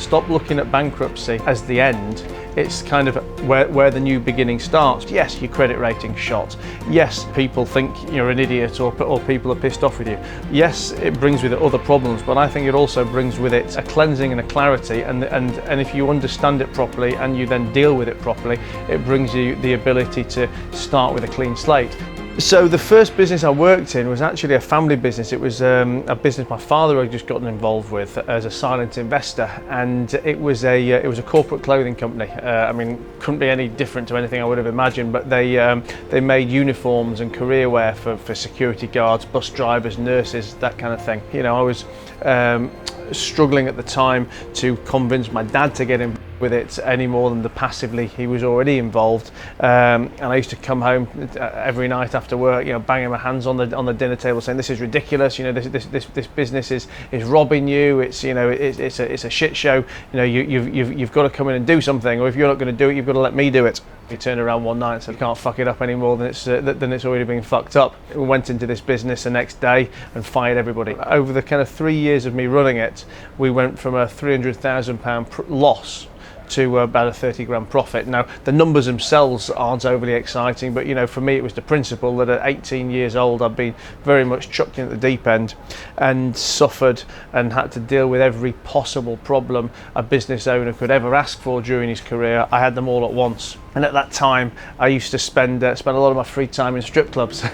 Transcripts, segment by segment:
Stop looking at bankruptcy as the end. It's kind of where the new beginning starts. Yes, your credit rating's shot. Yes, people think you're an idiot or people are pissed off with you. Yes, it brings with it other problems, but I think it also brings with it a cleansing and a clarity, and if you understand it properly and you then deal with it properly, it brings you the ability to start with a clean slate. So the first business I worked in was actually a family business. It was a business my father had just gotten involved with as a silent investor, and it was a corporate clothing company. I mean, couldn't be any different to anything I would have imagined, but they made uniforms and career wear for security guards, bus drivers, nurses, that kind of thing. You know, I was struggling at the time to convince my dad to get in with it any more than the passively he was already involved, and I used to come home every night after work, you know, banging my hands on the dinner table saying, this is ridiculous, you know, this business is robbing you, it's, you know, it's a shit show, you know, you've got to come in and do something, or if you're not going to do it, you've got to let me do it. He turned around one night and said, you can't fuck it up anymore than it's already been fucked up. We went into this business the next day and fired everybody. Over the kind of 3 years of me running it, we went from a £300,000 loss to about a 30 grand profit. Now, the numbers themselves aren't overly exciting, but you know, for me it was the principle that at 18 years old I'd been very much chucked in at the deep end and suffered and had to deal with every possible problem a business owner could ever ask for during his career. I had them all at once. And at that time, I used to spend a lot of my free time in strip clubs,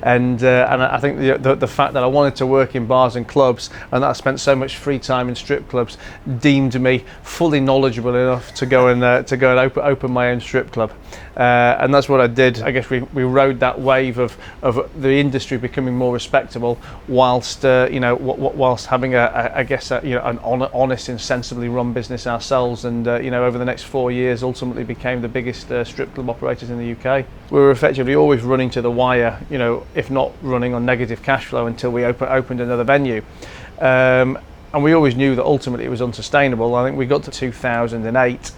and I think the fact that I wanted to work in bars and clubs, and that I spent so much free time in strip clubs, deemed me fully knowledgeable enough to go and open my own strip club, and that's what I did. I guess we rode that wave of the industry becoming more respectable, whilst whilst having an honest and sensibly run business ourselves, and over the next 4 years, ultimately became the biggest strip club operators in the UK. We were effectively always running to the wire, you know, if not running on negative cash flow until we opened another venue. And we always knew that ultimately it was unsustainable. I think we got to 2008,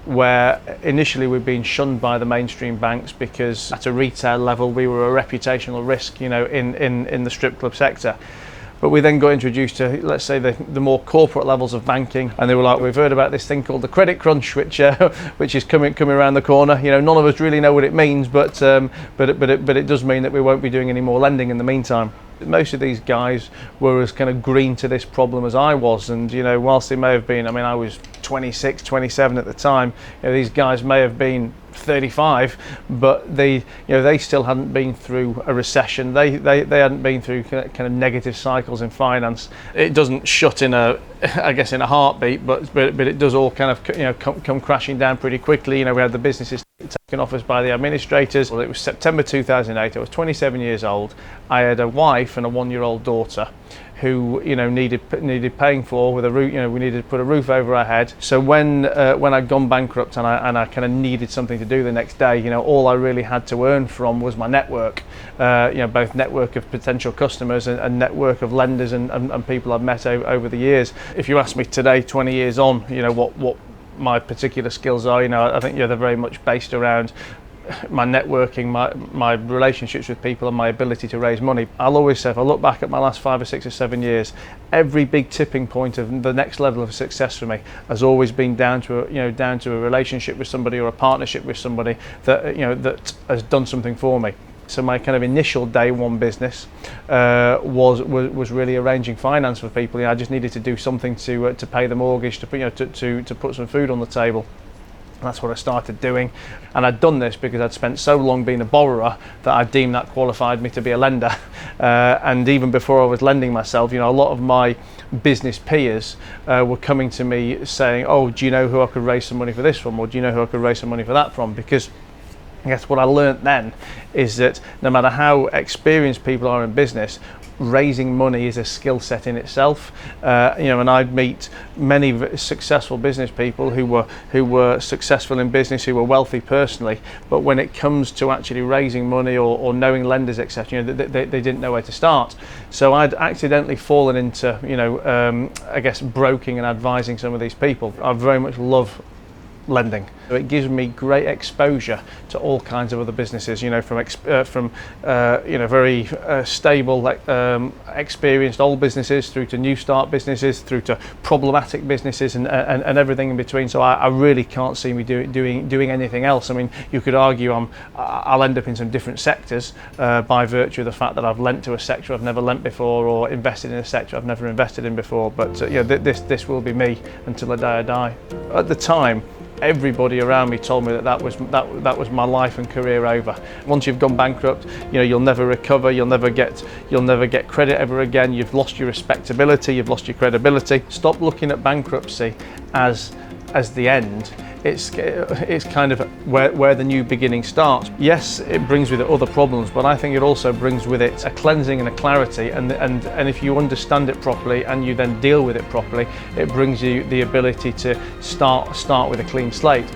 where initially we'd been shunned by the mainstream banks because at a retail level we were a reputational risk, you know, in the strip club sector. But we then got introduced to, let's say, the more corporate levels of banking, and they were like, we've heard about this thing called the credit crunch, which is coming around the corner. You know, none of us really know what it means, but it does mean that we won't be doing any more lending in the meantime. Most of these guys were as kind of green to this problem as I was, and you know, whilst they may have been, I mean, I was 26, 27 at the time, you know, these guys may have been 35, but they still hadn't been through a recession. They hadn't been through kind of negative cycles in finance. It doesn't shut in a heartbeat, but it does all kind of, you know, come crashing down pretty quickly. You know, we had the businesses taken off us by the administrators. Well, it was September 2008. I was 27 years old. I had a wife and a 1-year-old daughter who, you know, needed paying for with a roof. You know, we needed to put a roof over our head. So when I'd gone bankrupt and I kind of needed something to do the next day, you know, all I really had to earn from was my network. You know, both network of potential customers and network of lenders and people I've met over the years. If you ask me today, 20 years on, you know, what my particular skills are, you know, I think, you know, they're very much based around my networking, my relationships with people, and my ability to raise money. I'll always say, if I look back at my last 5 or 6 or 7 years, every big tipping point of the next level of success for me has always been down to a relationship with somebody or a partnership with somebody that, you know, that has done something for me. So my kind of initial day one business was really arranging finance for people. You know, I just needed to do something to pay the mortgage, to put some food on the table. That's what I started doing, and I'd done this because I'd spent so long being a borrower that I deemed that qualified me to be a lender. And even before I was lending myself, you know, a lot of my business peers were coming to me saying, "Oh, do you know who I could raise some money for this from, or do you know who I could raise some money for that from?" Because I guess what I learned then is that no matter how experienced people are in business, raising money is a skill set in itself. You know, and I'd meet many successful business people who were successful in business, who were wealthy personally, but when it comes to actually raising money or knowing lenders, etc., you know, they didn't know where to start. So I'd accidentally fallen into, you know, I guess broking and advising some of these people. I very much love lending. So it gives me great exposure to all kinds of other businesses, from very stable, experienced old businesses through to new start businesses, through to problematic businesses and everything in between. So I really can't see me doing anything else. I mean, you could argue I'll end up in some different sectors by virtue of the fact that I've lent to a sector I've never lent before, or invested in a sector I've never invested in before. But this will be me until the day I die. At the time, everybody around me told me that was my life and career over. Once you've gone bankrupt, you'll never recover, you'll never get credit ever again, you've lost your respectability, you've lost your credibility. Stop looking at bankruptcy as the end. It's kind of where the new beginning starts. Yes, it brings with it other problems, but I think it also brings with it a cleansing and a clarity, and if you understand it properly and you then deal with it properly, it brings you the ability to start with a clean slate.